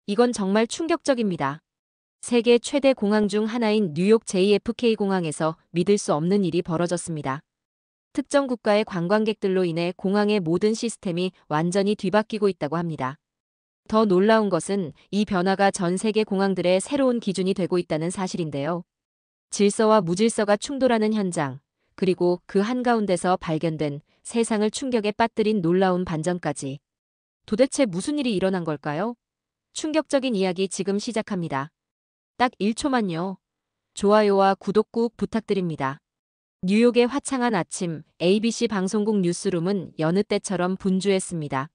이건 정말 충격적입니다. 세계 최대 공항 중 하나인 뉴욕 JFK 공항에서 믿을 수 없는 일이 벌어졌습니다. 특정 국가의 관광객들로 인해 공항의 모든 시스템이 완전히 뒤바뀌고 있다고 합니다. 더 놀라운 것은 이 변화가 전 세계 공항들의 새로운 기준이 되고 있다는 사실인데요. 질서와 무질서가 충돌하는 현장, 그리고 그 한가운데서 발견된 세상을 충격에 빠뜨린 놀라운 반전까지. 도대체 무슨 일이 일어난 걸까요? 충격적인 이야기 지금 시작합니다. 딱 1초만요. 좋아요와 구독 꾹 부탁드립니다. 뉴욕의 화창한 아침, ABC 방송국 뉴스룸은 여느 때처럼 분주했습니다.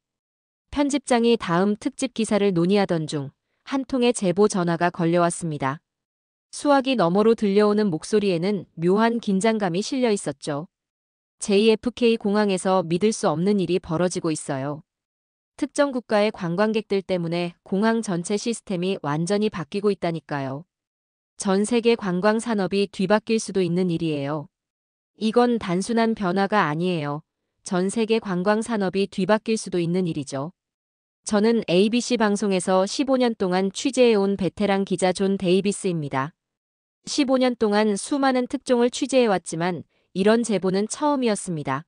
편집장이 다음 특집 기사를 논의하던 중 한 통의 제보 전화가 걸려왔습니다. 수화기 너머로 들려오는 목소리에는 묘한 긴장감이 실려 있었죠. JFK 공항에서 믿을 수 없는 일이 벌어지고 있어요. 특정 국가의 관광객들 때문에 공항 전체 시스템이 완전히 바뀌고 있다니까요. 전 세계 관광 산업이 뒤바뀔 수도 있는 일이에요. 이건 단순한 변화가 아니에요. 전 세계 관광 산업이 뒤바뀔 수도 있는 일이죠. 저는 ABC 방송에서 15년 동안 취재해온 베테랑 기자 존 데이비스입니다. 15년 동안 수많은 특종을 취재해왔지만 이런 제보는 처음이었습니다.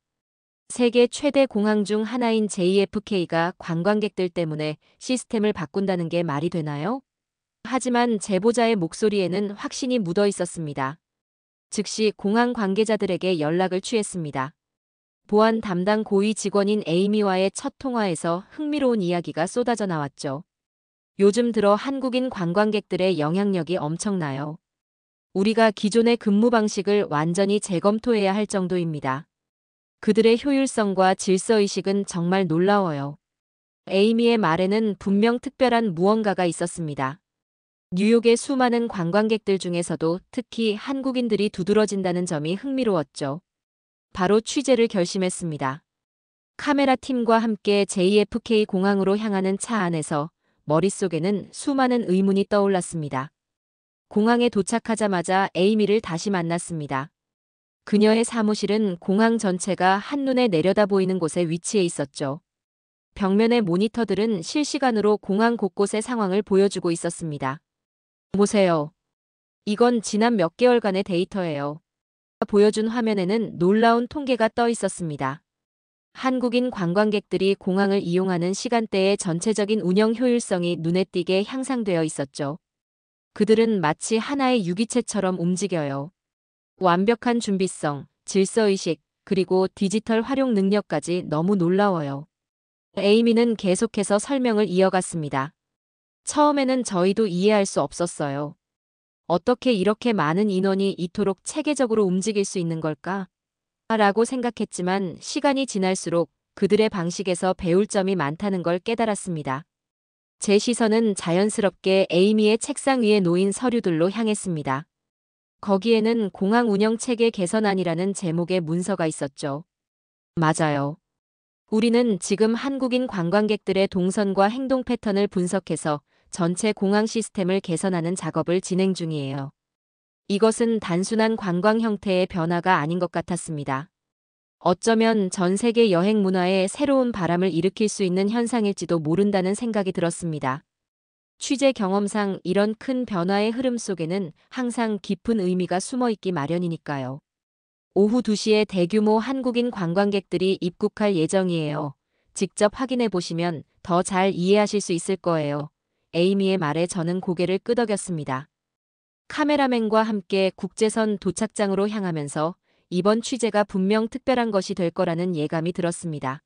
세계 최대 공항 중 하나인 JFK가 관광객들 때문에 시스템을 바꾼다는 게 말이 되나요? 하지만 제보자의 목소리에는 확신이 묻어 있었습니다. 즉시 공항 관계자들에게 연락을 취했습니다. 보안 담당 고위 직원인 에이미와의 첫 통화에서 흥미로운 이야기가 쏟아져 나왔죠. 요즘 들어 한국인 관광객들의 영향력이 엄청나요. 우리가 기존의 근무 방식을 완전히 재검토해야 할 정도입니다. 그들의 효율성과 질서의식은 정말 놀라워요. 에이미의 말에는 분명 특별한 무언가가 있었습니다. 뉴욕의 수많은 관광객들 중에서도 특히 한국인들이 두드러진다는 점이 흥미로웠죠. 바로 취재를 결심했습니다. 카메라 팀과 함께 JFK 공항으로 향하는 차 안에서 머릿속에는 수많은 의문이 떠올랐습니다. 공항에 도착하자마자 에이미를 다시 만났습니다. 그녀의 사무실은 공항 전체가 한눈에 내려다 보이는 곳에 위치해 있었죠. 벽면의 모니터들은 실시간으로 공항 곳곳의 상황을 보여주고 있었습니다. 보세요. 이건 지난 몇 개월간의 데이터예요. 보여준 화면에는 놀라운 통계가 떠 있었습니다. 한국인 관광객들이 공항을 이용하는 시간대의 전체적인 운영 효율성이 눈에 띄게 향상되어 있었죠. 그들은 마치 하나의 유기체처럼 움직여요. 완벽한 준비성, 질서의식, 그리고 디지털 활용 능력까지 너무 놀라워요. 에이미는 계속해서 설명을 이어갔습니다. 처음에는 저희도 이해할 수 없었어요. 어떻게 이렇게 많은 인원이 이토록 체계적으로 움직일 수 있는 걸까? 라고 생각했지만 시간이 지날수록 그들의 방식에서 배울 점이 많다는 걸 깨달았습니다. 제 시선은 자연스럽게 에이미의 책상 위에 놓인 서류들로 향했습니다. 거기에는 공항 운영 체계 개선안이라는 제목의 문서가 있었죠. 맞아요. 우리는 지금 한국인 관광객들의 동선과 행동 패턴을 분석해서 전체 공항 시스템을 개선하는 작업을 진행 중이에요. 이것은 단순한 관광 형태의 변화가 아닌 것 같았습니다. 어쩌면 전 세계 여행 문화에 새로운 바람을 일으킬 수 있는 현상일지도 모른다는 생각이 들었습니다. 취재 경험상 이런 큰 변화의 흐름 속에는 항상 깊은 의미가 숨어 있기 마련이니까요. 오후 2시에 대규모 한국인 관광객들이 입국할 예정이에요. 직접 확인해 보시면 더 잘 이해하실 수 있을 거예요. 에이미의 말에 저는 고개를 끄덕였습니다. 카메라맨과 함께 국제선 도착장으로 향하면서 이번 취재가 분명 특별한 것이 될 거라는 예감이 들었습니다.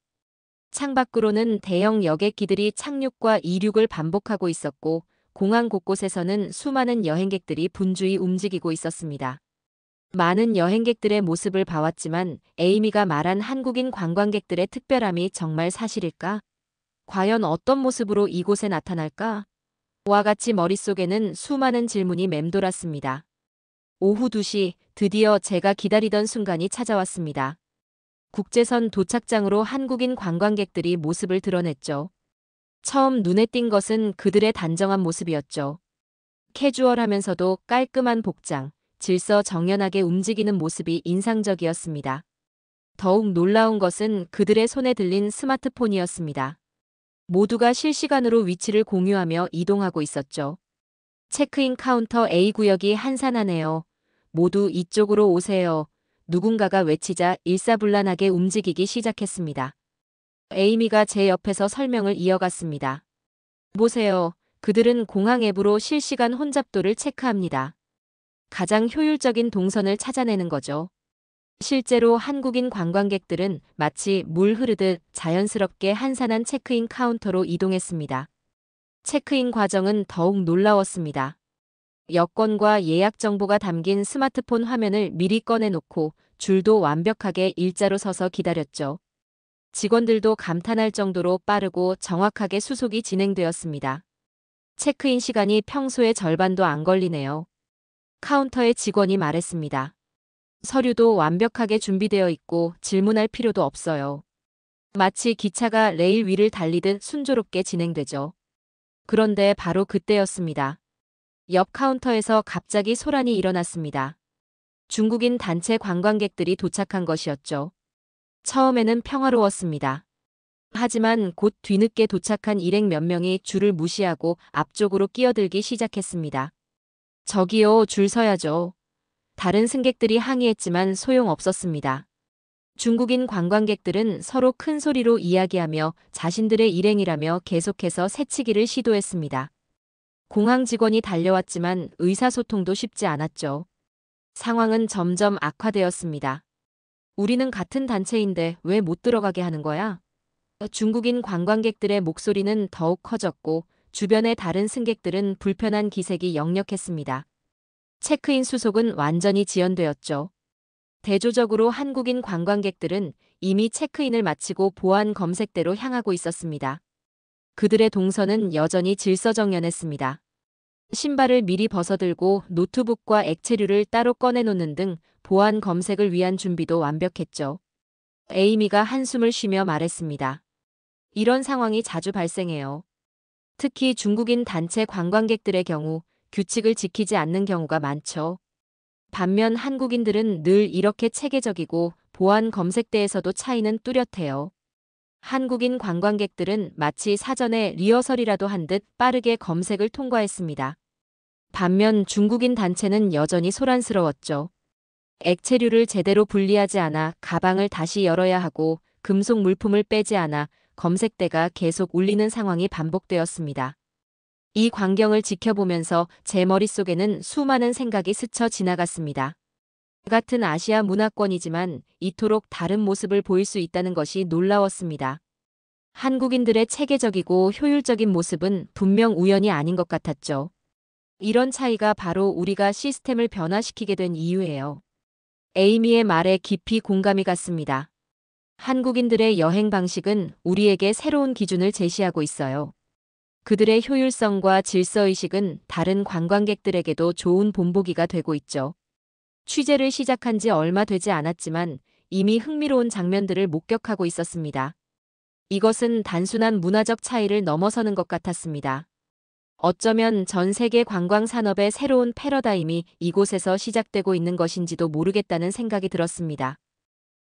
창밖으로는 대형 여객기들이 착륙과 이륙을 반복하고 있었고 공항 곳곳에서는 수많은 여행객들이 분주히 움직이고 있었습니다. 많은 여행객들의 모습을 봐왔지만 에이미가 말한 한국인 관광객들의 특별함이 정말 사실일까? 과연 어떤 모습으로 이곳에 나타날까? 와 같이 머릿속에는 수많은 질문이 맴돌았습니다. 오후 2시 드디어 제가 기다리던 순간이 찾아왔습니다. 국제선 도착장으로 한국인 관광객들이 모습을 드러냈죠. 처음 눈에 띈 것은 그들의 단정한 모습이었죠. 캐주얼하면서도 깔끔한 복장, 질서 정연하게 움직이는 모습이 인상적이었습니다. 더욱 놀라운 것은 그들의 손에 들린 스마트폰이었습니다. 모두가 실시간으로 위치를 공유하며 이동하고 있었죠. 체크인 카운터 A 구역이 한산하네요. 모두 이쪽으로 오세요. 누군가가 외치자 일사불란하게 움직이기 시작했습니다. 에이미가 제 옆에서 설명을 이어갔습니다. 보세요. 그들은 공항 앱으로 실시간 혼잡도를 체크합니다. 가장 효율적인 동선을 찾아내는 거죠. 실제로 한국인 관광객들은 마치 물 흐르듯 자연스럽게 한산한 체크인 카운터로 이동했습니다. 체크인 과정은 더욱 놀라웠습니다. 여권과 예약 정보가 담긴 스마트폰 화면을 미리 꺼내놓고 줄도 완벽하게 일자로 서서 기다렸죠. 직원들도 감탄할 정도로 빠르고 정확하게 수속이 진행되었습니다. 체크인 시간이 평소의 절반도 안 걸리네요. 카운터의 직원이 말했습니다. 서류도 완벽하게 준비되어 있고 질문할 필요도 없어요. 마치 기차가 레일 위를 달리듯 순조롭게 진행되죠. 그런데 바로 그때였습니다. 옆 카운터에서 갑자기 소란이 일어났습니다. 중국인 단체 관광객들이 도착한 것이었죠. 처음에는 평화로웠습니다. 하지만 곧 뒤늦게 도착한 일행 몇 명이 줄을 무시하고 앞쪽으로 끼어들기 시작했습니다. 저기요, 줄 서야죠. 다른 승객들이 항의했지만 소용없었습니다. 중국인 관광객들은 서로 큰 소리로 이야기하며 자신들의 일행이라며 계속해서 새치기를 시도했습니다. 공항 직원이 달려왔지만 의사소통도 쉽지 않았죠. 상황은 점점 악화되었습니다. 우리는 같은 단체인데 왜 못 들어가게 하는 거야? 중국인 관광객들의 목소리는 더욱 커졌고 주변의 다른 승객들은 불편한 기색이 역력했습니다. 체크인 수속은 완전히 지연되었죠. 대조적으로 한국인 관광객들은 이미 체크인을 마치고 보안 검색대로 향하고 있었습니다. 그들의 동선은 여전히 질서정연했습니다. 신발을 미리 벗어들고 노트북과 액체류를 따로 꺼내놓는 등 보안 검색을 위한 준비도 완벽했죠. 에이미가 한숨을 쉬며 말했습니다. 이런 상황이 자주 발생해요. 특히 중국인 단체 관광객들의 경우 규칙을 지키지 않는 경우가 많죠. 반면 한국인들은 늘 이렇게 체계적이고 보안 검색대에서도 차이는 뚜렷해요. 한국인 관광객들은 마치 사전에 리허설이라도 한 듯 빠르게 검색을 통과했습니다. 반면 중국인 단체는 여전히 소란스러웠죠. 액체류를 제대로 분리하지 않아 가방을 다시 열어야 하고 금속 물품을 빼지 않아 검색대가 계속 울리는 상황이 반복되었습니다. 이 광경을 지켜보면서 제 머릿속에는 수많은 생각이 스쳐 지나갔습니다. 같은 아시아 문화권이지만 이토록 다른 모습을 보일 수 있다는 것이 놀라웠습니다. 한국인들의 체계적이고 효율적인 모습은 분명 우연이 아닌 것 같았죠. 이런 차이가 바로 우리가 시스템을 변화시키게 된 이유예요. 에이미의 말에 깊이 공감이 갔습니다. 한국인들의 여행 방식은 우리에게 새로운 기준을 제시하고 있어요. 그들의 효율성과 질서의식은 다른 관광객들에게도 좋은 본보기가 되고 있죠. 취재를 시작한 지 얼마 되지 않았지만 이미 흥미로운 장면들을 목격하고 있었습니다. 이것은 단순한 문화적 차이를 넘어서는 것 같았습니다. 어쩌면 전 세계 관광 산업의 새로운 패러다임이 이곳에서 시작되고 있는 것인지도 모르겠다는 생각이 들었습니다.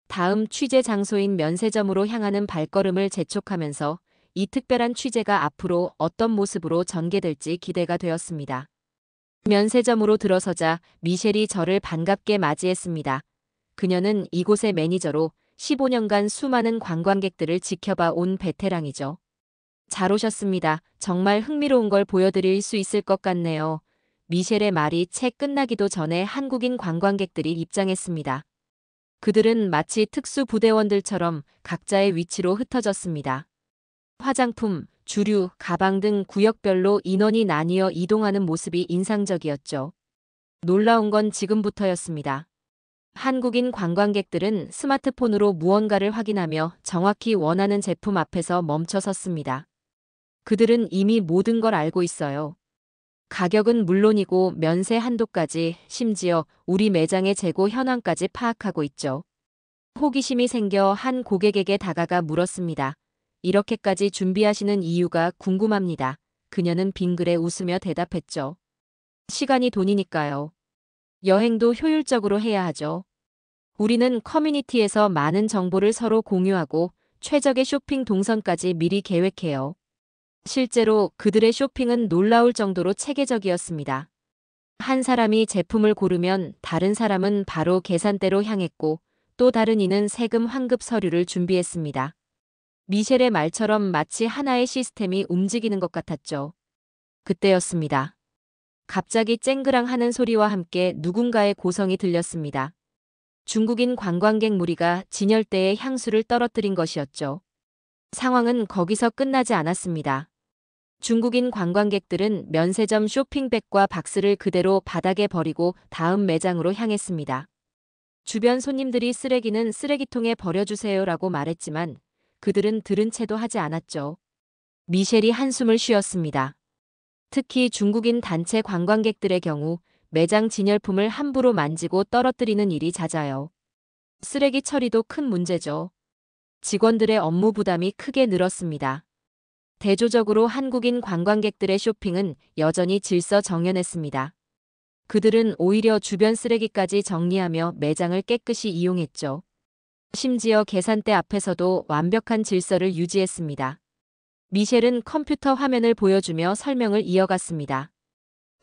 다음 취재 장소인 면세점으로 향하는 발걸음을 재촉하면서 이 특별한 취재가 앞으로 어떤 모습으로 전개될지 기대가 되었습니다. 면세점으로 들어서자 미셸이 저를 반갑게 맞이했습니다. 그녀는 이곳의 매니저로 15년간 수많은 관광객들을 지켜봐 온 베테랑이죠. 잘 오셨습니다. 정말 흥미로운 걸 보여드릴 수 있을 것 같네요. 미셸의 말이 채 끝나기도 전에 한국인 관광객들이 입장했습니다. 그들은 마치 특수부대원들처럼 각자의 위치로 흩어졌습니다. 화장품, 주류, 가방 등 구역별로 인원이 나뉘어 이동하는 모습이 인상적이었죠. 놀라운 건 지금부터였습니다. 한국인 관광객들은 스마트폰으로 무언가를 확인하며 정확히 원하는 제품 앞에서 멈춰 섰습니다. 그들은 이미 모든 걸 알고 있어요. 가격은 물론이고 면세 한도까지, 심지어 우리 매장의 재고 현황까지 파악하고 있죠. 호기심이 생겨 한 고객에게 다가가 물었습니다. 이렇게까지 준비하시는 이유가 궁금합니다. 그녀는 빙그레 웃으며 대답했죠. 시간이 돈이니까요. 여행도 효율적으로 해야 하죠. 우리는 커뮤니티에서 많은 정보를 서로 공유하고 최적의 쇼핑 동선까지 미리 계획해요. 실제로 그들의 쇼핑은 놀라울 정도로 체계적이었습니다. 한 사람이 제품을 고르면 다른 사람은 바로 계산대로 향했고 또 다른 이는 세금 환급 서류를 준비했습니다. 미셸의 말처럼 마치 하나의 시스템이 움직이는 것 같았죠. 그때였습니다. 갑자기 쨍그랑 하는 소리와 함께 누군가의 고성이 들렸습니다. 중국인 관광객 무리가 진열대에 향수를 떨어뜨린 것이었죠. 상황은 거기서 끝나지 않았습니다. 중국인 관광객들은 면세점 쇼핑백과 박스를 그대로 바닥에 버리고 다음 매장으로 향했습니다. 주변 손님들이 쓰레기는 쓰레기통에 버려주세요라고 말했지만 그들은 들은 채도 하지 않았죠. 미셸이 한숨을 쉬었습니다. 특히 중국인 단체 관광객들의 경우 매장 진열품을 함부로 만지고 떨어뜨리는 일이 잦아요. 쓰레기 처리도 큰 문제죠. 직원들의 업무 부담이 크게 늘었습니다. 대조적으로 한국인 관광객들의 쇼핑은 여전히 질서정연했습니다. 그들은 오히려 주변 쓰레기까지 정리하며 매장을 깨끗이 이용했죠. 심지어 계산대 앞에서도 완벽한 질서를 유지했습니다. 미셸은 컴퓨터 화면을 보여주며 설명을 이어갔습니다.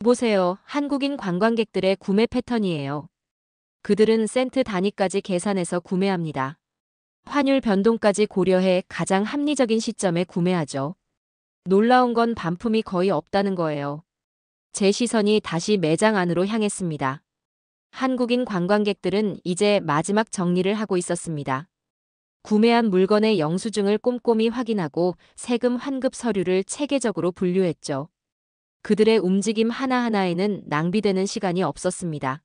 보세요. 한국인 관광객들의 구매 패턴이에요. 그들은 센트 단위까지 계산해서 구매합니다. 환율 변동까지 고려해 가장 합리적인 시점에 구매하죠. 놀라운 건 반품이 거의 없다는 거예요. 제 시선이 다시 매장 안으로 향했습니다. 한국인 관광객들은 이제 마지막 정리를 하고 있었습니다. 구매한 물건의 영수증을 꼼꼼히 확인하고 세금 환급 서류를 체계적으로 분류했죠. 그들의 움직임 하나하나에는 낭비되는 시간이 없었습니다.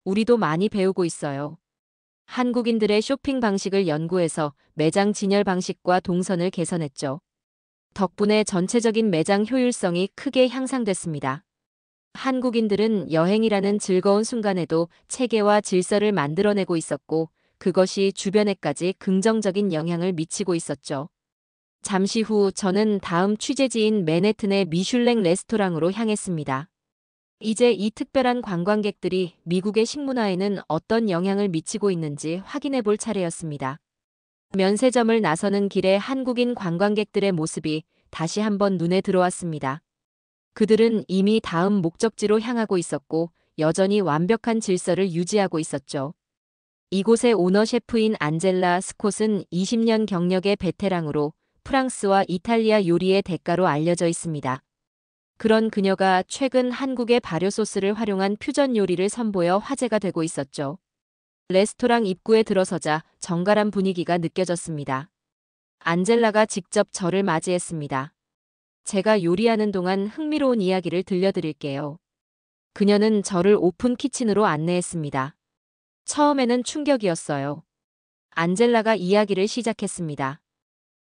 우리도 많이 배우고 있어요. 한국인들의 쇼핑 방식을 연구해서 매장 진열 방식과 동선을 개선했죠. 덕분에 전체적인 매장 효율성이 크게 향상됐습니다. 한국인들은 여행이라는 즐거운 순간에도 체계와 질서를 만들어내고 있었고 그것이 주변에까지 긍정적인 영향을 미치고 있었죠. 잠시 후 저는 다음 취재지인 맨해튼의 미슐랭 레스토랑으로 향했습니다. 이제 이 특별한 관광객들이 미국의 식문화에는 어떤 영향을 미치고 있는지 확인해 볼 차례였습니다. 면세점을 나서는 길에 한국인 관광객들의 모습이 다시 한번 눈에 들어왔습니다. 그들은 이미 다음 목적지로 향하고 있었고 여전히 완벽한 질서를 유지하고 있었죠. 이곳의 오너 셰프인 안젤라 스콧은 20년 경력의 베테랑으로 프랑스와 이탈리아 요리의 대가로 알려져 있습니다. 그런 그녀가 최근 한국의 발효 소스를 활용한 퓨전 요리를 선보여 화제가 되고 있었죠. 레스토랑 입구에 들어서자 정갈한 분위기가 느껴졌습니다. 안젤라가 직접 저를 맞이했습니다. 제가 요리하는 동안 흥미로운 이야기를 들려드릴게요. 그녀는 저를 오픈 키친으로 안내했습니다. 처음에는 충격이었어요. 안젤라가 이야기를 시작했습니다.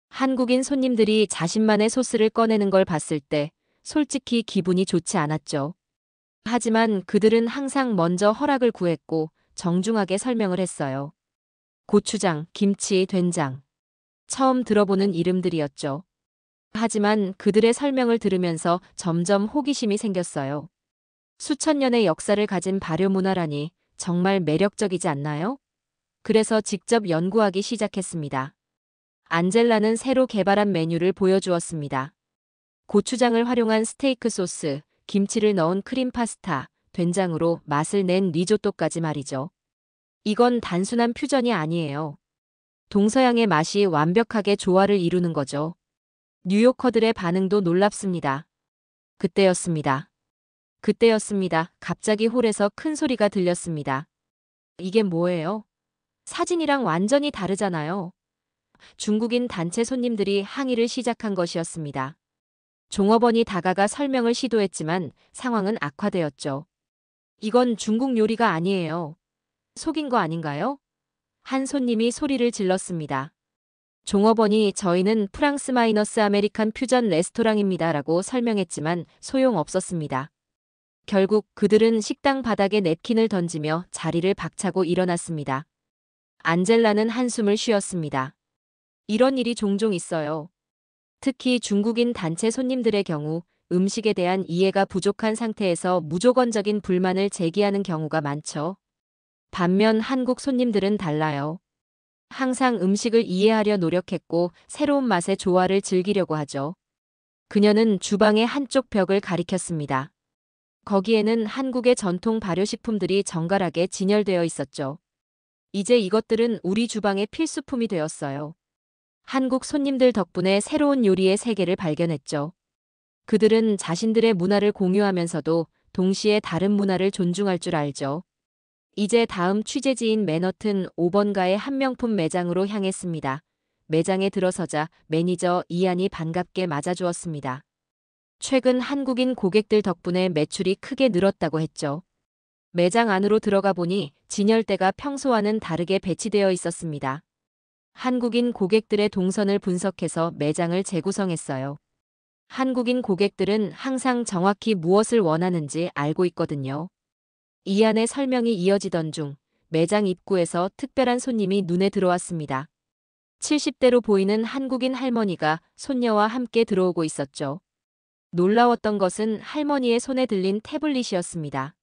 한국인 손님들이 자신만의 소스를 꺼내는 걸 봤을 때 솔직히 기분이 좋지 않았죠. 하지만 그들은 항상 먼저 허락을 구했고 정중하게 설명을 했어요. 고추장, 김치, 된장. 처음 들어보는 이름들이었죠. 하지만 그들의 설명을 들으면서 점점 호기심이 생겼어요. 수천 년의 역사를 가진 발효 문화라니 정말 매력적이지 않나요? 그래서 직접 연구하기 시작했습니다. 안젤라는 새로 개발한 메뉴를 보여주었습니다. 고추장을 활용한 스테이크 소스, 김치를 넣은 크림 파스타, 된장으로 맛을 낸 리조또까지 말이죠. 이건 단순한 퓨전이 아니에요. 동서양의 맛이 완벽하게 조화를 이루는 거죠. 뉴요커들의 반응도 놀랍습니다. 그때였습니다. 갑자기 홀에서 큰 소리가 들렸습니다. 이게 뭐예요? 사진이랑 완전히 다르잖아요. 중국인 단체 손님들이 항의를 시작한 것이었습니다. 종업원이 다가가 설명을 시도했지만 상황은 악화되었죠. 이건 중국 요리가 아니에요. 속인 거 아닌가요? 한 손님이 소리를 질렀습니다. 종업원이 저희는 프랑스 마이너스 아메리칸 퓨전 레스토랑입니다라고 설명했지만 소용없었습니다. 결국 그들은 식당 바닥에 냅킨을 던지며 자리를 박차고 일어났습니다. 안젤라는 한숨을 쉬었습니다. 이런 일이 종종 있어요. 특히 중국인 단체 손님들의 경우 음식에 대한 이해가 부족한 상태에서 무조건적인 불만을 제기하는 경우가 많죠. 반면 한국 손님들은 달라요. 항상 음식을 이해하려 노력했고 새로운 맛의 조화를 즐기려고 하죠. 그녀는 주방의 한쪽 벽을 가리켰습니다. 거기에는 한국의 전통 발효식품들이 정갈하게 진열되어 있었죠. 이제 이것들은 우리 주방의 필수품이 되었어요. 한국 손님들 덕분에 새로운 요리의 세계를 발견했죠. 그들은 자신들의 문화를 공유하면서도 동시에 다른 문화를 존중할 줄 알죠. 이제 다음 취재지인 맨허튼 5번가의 한 명품 매장으로 향했습니다. 매장에 들어서자 매니저 이안이 반갑게 맞아주었습니다. 최근 한국인 고객들 덕분에 매출이 크게 늘었다고 했죠. 매장 안으로 들어가 보니 진열대가 평소와는 다르게 배치되어 있었습니다. 한국인 고객들의 동선을 분석해서 매장을 재구성했어요. 한국인 고객들은 항상 정확히 무엇을 원하는지 알고 있거든요. 이안의 설명이 이어지던 중 매장 입구에서 특별한 손님이 눈에 들어왔습니다. 70대로 보이는 한국인 할머니가 손녀와 함께 들어오고 있었죠. 놀라웠던 것은 할머니의 손에 들린 태블릿이었습니다.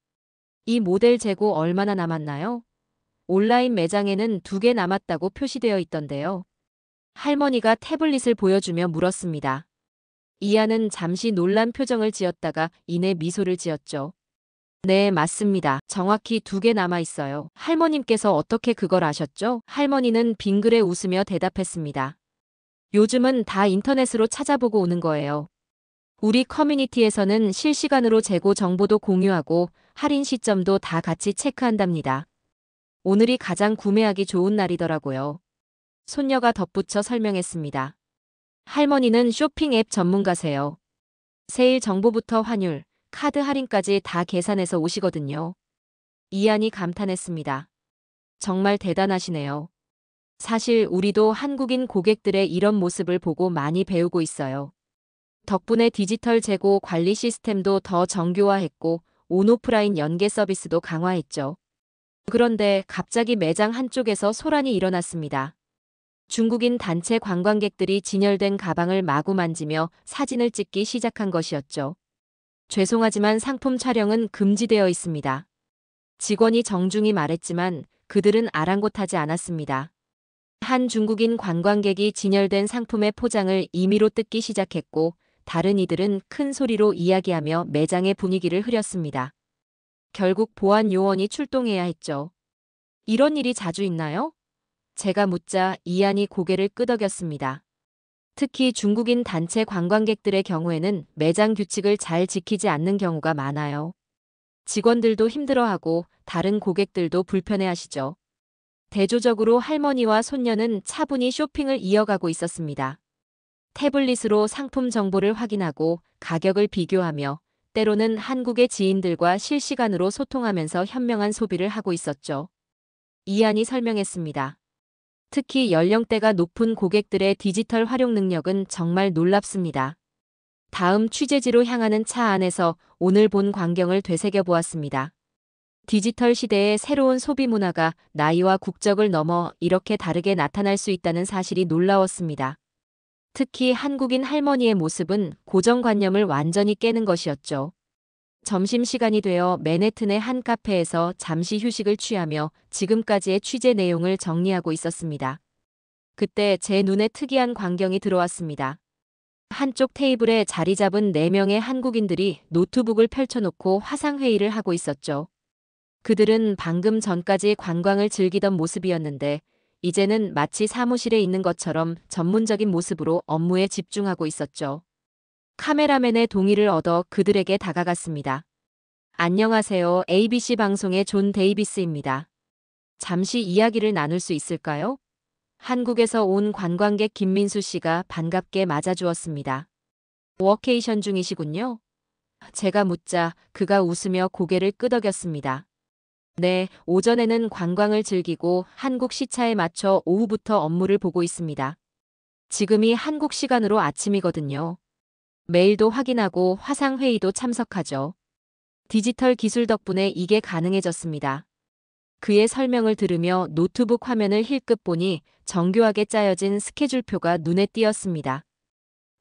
이 모델 재고 얼마나 남았나요? 온라인 매장에는 2개 남았다고 표시되어 있던데요. 할머니가 태블릿을 보여주며 물었습니다. 이안은 잠시 놀란 표정을 지었다가 이내 미소를 지었죠. 네, 맞습니다. 정확히 2개 남아 있어요. 할머님께서 어떻게 그걸 아셨죠? 할머니는 빙그레 웃으며 대답했습니다. 요즘은 다 인터넷으로 찾아보고 오는 거예요. 우리 커뮤니티에서는 실시간으로 재고 정보도 공유하고 할인 시점도 다 같이 체크한답니다. 오늘이 가장 구매하기 좋은 날이더라고요. 손녀가 덧붙여 설명했습니다. 할머니는 쇼핑 앱 전문가세요. 세일 정보부터 환율, 카드 할인까지 다 계산해서 오시거든요. 이안이 감탄했습니다. 정말 대단하시네요. 사실 우리도 한국인 고객들의 이런 모습을 보고 많이 배우고 있어요. 덕분에 디지털 재고 관리 시스템도 더 정교화했고 온오프라인 연계 서비스도 강화했죠. 그런데 갑자기 매장 한쪽에서 소란이 일어났습니다. 중국인 단체 관광객들이 진열된 가방을 마구 만지며 사진을 찍기 시작한 것이었죠. 죄송하지만 상품 촬영은 금지되어 있습니다. 직원이 정중히 말했지만 그들은 아랑곳하지 않았습니다. 한 중국인 관광객이 진열된 상품의 포장을 임의로 뜯기 시작했고 다른 이들은 큰 소리로 이야기하며 매장의 분위기를 흐렸습니다. 결국 보안 요원이 출동해야 했죠. 이런 일이 자주 있나요? 제가 묻자 이안이 고개를 끄덕였습니다. 특히 중국인 단체 관광객들의 경우에는 매장 규칙을 잘 지키지 않는 경우가 많아요. 직원들도 힘들어하고 다른 고객들도 불편해하시죠. 대조적으로 할머니와 손녀는 차분히 쇼핑을 이어가고 있었습니다. 태블릿으로 상품 정보를 확인하고 가격을 비교하며 때로는 한국의 지인들과 실시간으로 소통하면서 현명한 소비를 하고 있었죠. 이안이 설명했습니다. 특히 연령대가 높은 고객들의 디지털 활용 능력은 정말 놀랍습니다. 다음 취재지로 향하는 차 안에서 오늘 본 광경을 되새겨 보았습니다. 디지털 시대의 새로운 소비 문화가 나이와 국적을 넘어 이렇게 다르게 나타날 수 있다는 사실이 놀라웠습니다. 특히 한국인 할머니의 모습은 고정관념을 완전히 깨는 것이었죠. 점심시간이 되어 맨해튼의 한 카페에서 잠시 휴식을 취하며 지금까지의 취재 내용을 정리하고 있었습니다. 그때 제 눈에 특이한 광경이 들어왔습니다. 한쪽 테이블에 자리 잡은 4명의 한국인들이 노트북을 펼쳐놓고 화상회의를 하고 있었죠. 그들은 방금 전까지 관광을 즐기던 모습이었는데 이제는 마치 사무실에 있는 것처럼 전문적인 모습으로 업무에 집중하고 있었죠. 카메라맨의 동의를 얻어 그들에게 다가갔습니다. 안녕하세요. ABC 방송의 존 데이비스입니다. 잠시 이야기를 나눌 수 있을까요? 한국에서 온 관광객 김민수 씨가 반갑게 맞아주었습니다. 워케이션 중이시군요. 제가 묻자 그가 웃으며 고개를 끄덕였습니다. 네, 오전에는 관광을 즐기고 한국 시차에 맞춰 오후부터 업무를 보고 있습니다. 지금이 한국 시간으로 아침이거든요. 메일도 확인하고 화상회의도 참석하죠. 디지털 기술 덕분에 이게 가능해졌습니다. 그의 설명을 들으며 노트북 화면을 힐끗 보니 정교하게 짜여진 스케줄표가 눈에 띄었습니다.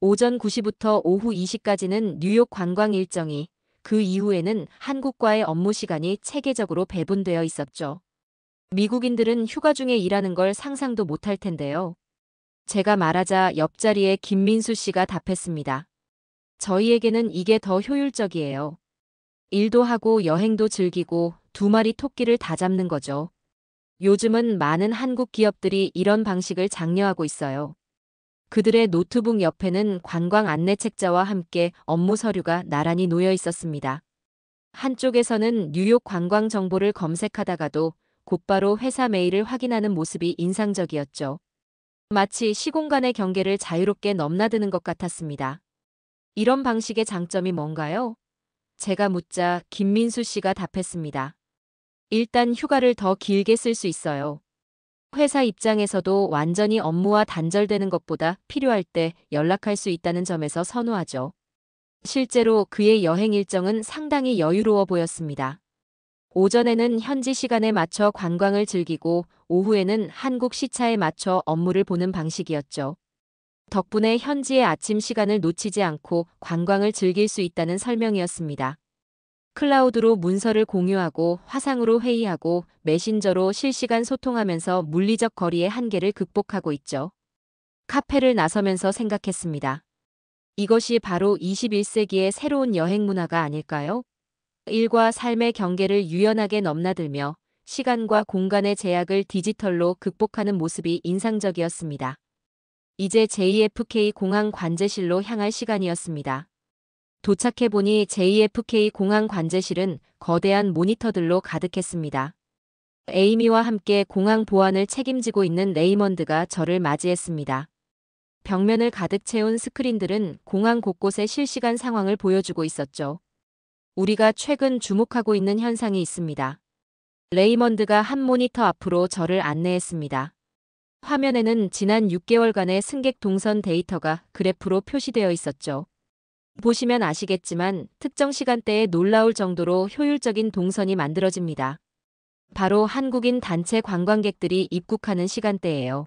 오전 9시부터 오후 2시까지는 뉴욕 관광 일정이, 그 이후에는 한국과의 업무 시간이 체계적으로 배분되어 있었죠. 미국인들은 휴가 중에 일하는 걸 상상도 못할 텐데요. 제가 말하자 옆자리에 김민수 씨가 답했습니다. 저희에게는 이게 더 효율적이에요. 일도 하고 여행도 즐기고 두 마리 토끼를 다 잡는 거죠. 요즘은 많은 한국 기업들이 이런 방식을 장려하고 있어요. 그들의 노트북 옆에는 관광 안내 책자와 함께 업무 서류가 나란히 놓여 있었습니다. 한쪽에서는 뉴욕 관광 정보를 검색하다가도 곧바로 회사 메일을 확인하는 모습이 인상적이었죠. 마치 시공간의 경계를 자유롭게 넘나드는 것 같았습니다. 이런 방식의 장점이 뭔가요? 제가 묻자 김민수 씨가 답했습니다. 일단 휴가를 더 길게 쓸 수 있어요. 회사 입장에서도 완전히 업무와 단절되는 것보다 필요할 때 연락할 수 있다는 점에서 선호하죠. 실제로 그의 여행 일정은 상당히 여유로워 보였습니다. 오전에는 현지 시간에 맞춰 관광을 즐기고 오후에는 한국 시차에 맞춰 업무를 보는 방식이었죠. 덕분에 현지의 아침 시간을 놓치지 않고 관광을 즐길 수 있다는 설명이었습니다. 클라우드로 문서를 공유하고 화상으로 회의하고 메신저로 실시간 소통하면서 물리적 거리의 한계를 극복하고 있죠. 카페를 나서면서 생각했습니다. 이것이 바로 21세기의 새로운 여행 문화가 아닐까요? 일과 삶의 경계를 유연하게 넘나들며 시간과 공간의 제약을 디지털로 극복하는 모습이 인상적이었습니다. 이제 JFK 공항 관제실로 향할 시간이었습니다. 도착해보니 JFK 공항 관제실은 거대한 모니터들로 가득했습니다. 에이미와 함께 공항 보안을 책임지고 있는 레이먼드가 저를 맞이했습니다. 벽면을 가득 채운 스크린들은 공항 곳곳의 실시간 상황을 보여주고 있었죠. 우리가 최근 주목하고 있는 현상이 있습니다. 레이먼드가 한 모니터 앞으로 저를 안내했습니다. 화면에는 지난 6개월간의 승객 동선 데이터가 그래프로 표시되어 있었죠. 보시면 아시겠지만 특정 시간대에 놀라울 정도로 효율적인 동선이 만들어집니다. 바로 한국인 단체 관광객들이 입국하는 시간대예요.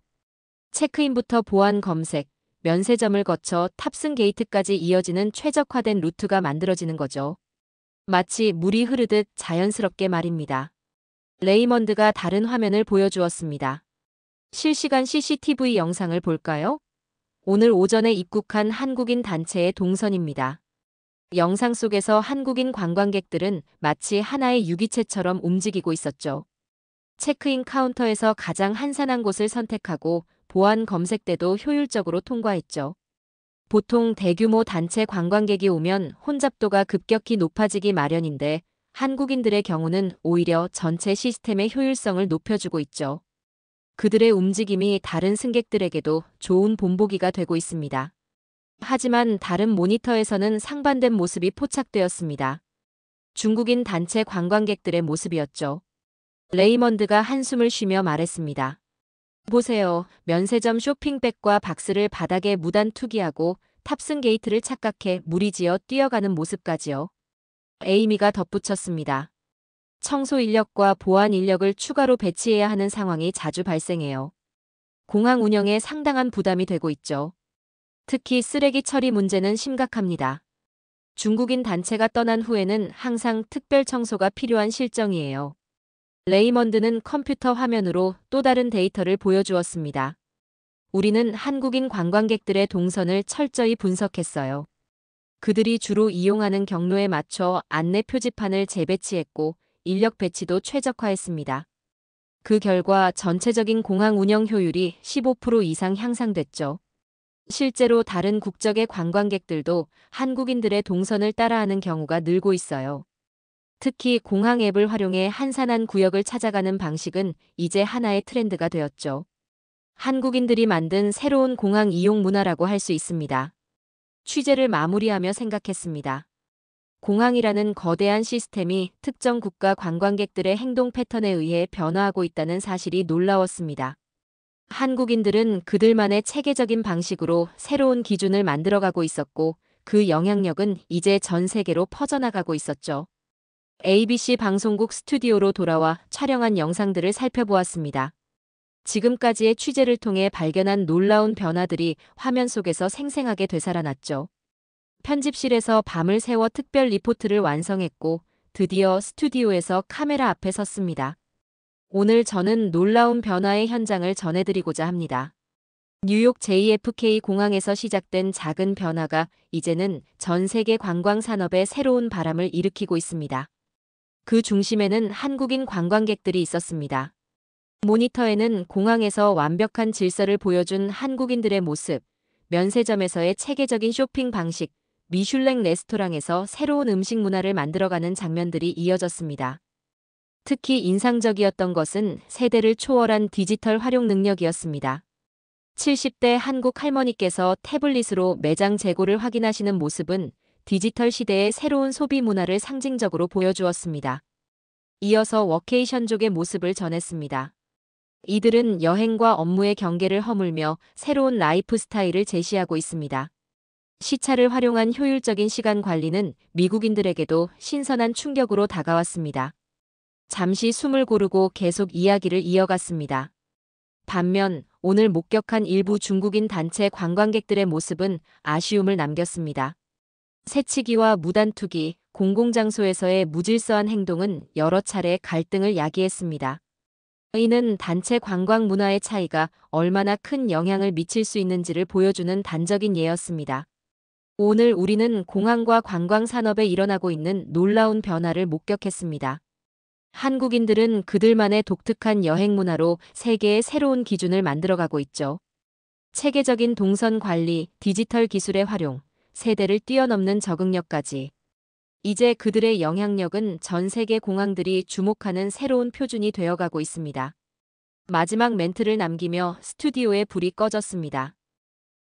체크인부터 보안 검색, 면세점을 거쳐 탑승 게이트까지 이어지는 최적화된 루트가 만들어지는 거죠. 마치 물이 흐르듯 자연스럽게 말입니다. 레이먼드가 다른 화면을 보여주었습니다. 실시간 CCTV 영상을 볼까요? 오늘 오전에 입국한 한국인 단체의 동선입니다. 영상 속에서 한국인 관광객들은 마치 하나의 유기체처럼 움직이고 있었죠. 체크인 카운터에서 가장 한산한 곳을 선택하고 보안 검색 때도 효율적으로 통과했죠. 보통 대규모 단체 관광객이 오면 혼잡도가 급격히 높아지기 마련인데 한국인들의 경우는 오히려 전체 시스템의 효율성을 높여주고 있죠. 그들의 움직임이 다른 승객들에게도 좋은 본보기가 되고 있습니다. 하지만 다른 모니터에서는 상반된 모습이 포착되었습니다. 중국인 단체 관광객들의 모습이었죠. 레이먼드가 한숨을 쉬며 말했습니다. 보세요. 면세점 쇼핑백과 박스를 바닥에 무단 투기하고 탑승 게이트를 착각해 무리지어 뛰어가는 모습까지요. 에이미가 덧붙였습니다. 청소 인력과 보안 인력을 추가로 배치해야 하는 상황이 자주 발생해요. 공항 운영에 상당한 부담이 되고 있죠. 특히 쓰레기 처리 문제는 심각합니다. 중국인 단체가 떠난 후에는 항상 특별 청소가 필요한 실정이에요. 레이먼드는 컴퓨터 화면으로 또 다른 데이터를 보여주었습니다. 우리는 한국인 관광객들의 동선을 철저히 분석했어요. 그들이 주로 이용하는 경로에 맞춰 안내 표지판을 재배치했고 인력 배치도 최적화했습니다. 그 결과 전체적인 공항 운영 효율이 15% 이상 향상됐죠. 실제로 다른 국적의 관광객들도 한국인들의 동선을 따라하는 경우가 늘고 있어요. 특히 공항 앱을 활용해 한산한 구역을 찾아가는 방식은 이제 하나의 트렌드가 되었죠. 한국인들이 만든 새로운 공항 이용 문화라고 할 수 있습니다. 취재를 마무리하며 생각했습니다. 공항이라는 거대한 시스템이 특정 국가 관광객들의 행동 패턴에 의해 변화하고 있다는 사실이 놀라웠습니다. 한국인들은 그들만의 체계적인 방식으로 새로운 기준을 만들어가고 있었고 그 영향력은 이제 전 세계로 퍼져나가고 있었죠. ABC 방송국 스튜디오로 돌아와 촬영한 영상들을 살펴보았습니다. 지금까지의 취재를 통해 발견한 놀라운 변화들이 화면 속에서 생생하게 되살아났죠. 편집실에서 밤을 새워 특별 리포트를 완성했고 드디어 스튜디오에서 카메라 앞에 섰습니다. 오늘 저는 놀라운 변화의 현장을 전해드리고자 합니다. 뉴욕 JFK 공항에서 시작된 작은 변화가 이제는 전 세계 관광 산업에 새로운 바람을 일으키고 있습니다. 그 중심에는 한국인 관광객들이 있었습니다. 모니터에는 공항에서 완벽한 질서를 보여준 한국인들의 모습, 면세점에서의 체계적인 쇼핑 방식, 미슐랭 레스토랑에서 새로운 음식 문화를 만들어가는 장면들이 이어졌습니다. 특히 인상적이었던 것은 세대를 초월한 디지털 활용 능력이었습니다. 70대 한국 할머니께서 태블릿으로 매장 재고를 확인하시는 모습은 디지털 시대의 새로운 소비 문화를 상징적으로 보여주었습니다. 이어서 워케이션족의 모습을 전했습니다. 이들은 여행과 업무의 경계를 허물며 새로운 라이프 스타일을 제시하고 있습니다. 시차를 활용한 효율적인 시간 관리는 미국인들에게도 신선한 충격으로 다가왔습니다. 잠시 숨을 고르고 계속 이야기를 이어갔습니다. 반면 오늘 목격한 일부 중국인 단체 관광객들의 모습은 아쉬움을 남겼습니다. 새치기와 무단투기, 공공장소에서의 무질서한 행동은 여러 차례 갈등을 야기했습니다. 이는 단체 관광 문화의 차이가 얼마나 큰 영향을 미칠 수 있는지를 보여주는 단적인 예였습니다. 오늘 우리는 공항과 관광 산업에 일어나고 있는 놀라운 변화를 목격했습니다. 한국인들은 그들만의 독특한 여행 문화로 세계의 새로운 기준을 만들어가고 있죠. 체계적인 동선 관리, 디지털 기술의 활용, 세대를 뛰어넘는 적응력까지. 이제 그들의 영향력은 전 세계 공항들이 주목하는 새로운 표준이 되어가고 있습니다. 마지막 멘트를 남기며 스튜디오의 불이 꺼졌습니다.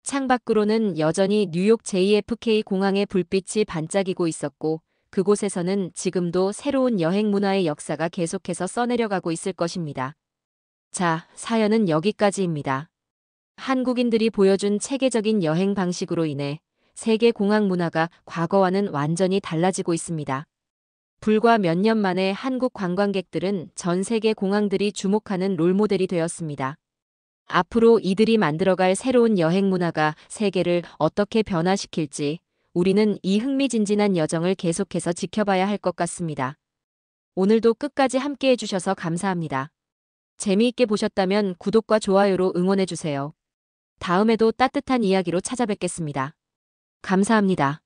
창밖으로는 여전히 뉴욕 JFK 공항의 불빛이 반짝이고 있었고, 그곳에서는 지금도 새로운 여행 문화의 역사가 계속해서 써내려가고 있을 것입니다. 자, 사연은 여기까지입니다. 한국인들이 보여준 체계적인 여행 방식으로 인해 세계 공항 문화가 과거와는 완전히 달라지고 있습니다. 불과 몇 년 만에 한국 관광객들은 전 세계 공항들이 주목하는 롤모델이 되었습니다. 앞으로 이들이 만들어갈 새로운 여행 문화가 세계를 어떻게 변화시킬지 우리는 이 흥미진진한 여정을 계속해서 지켜봐야 할 것 같습니다. 오늘도 끝까지 함께 해주셔서 감사합니다. 재미있게 보셨다면 구독과 좋아요로 응원해주세요. 다음에도 따뜻한 이야기로 찾아뵙겠습니다. 감사합니다.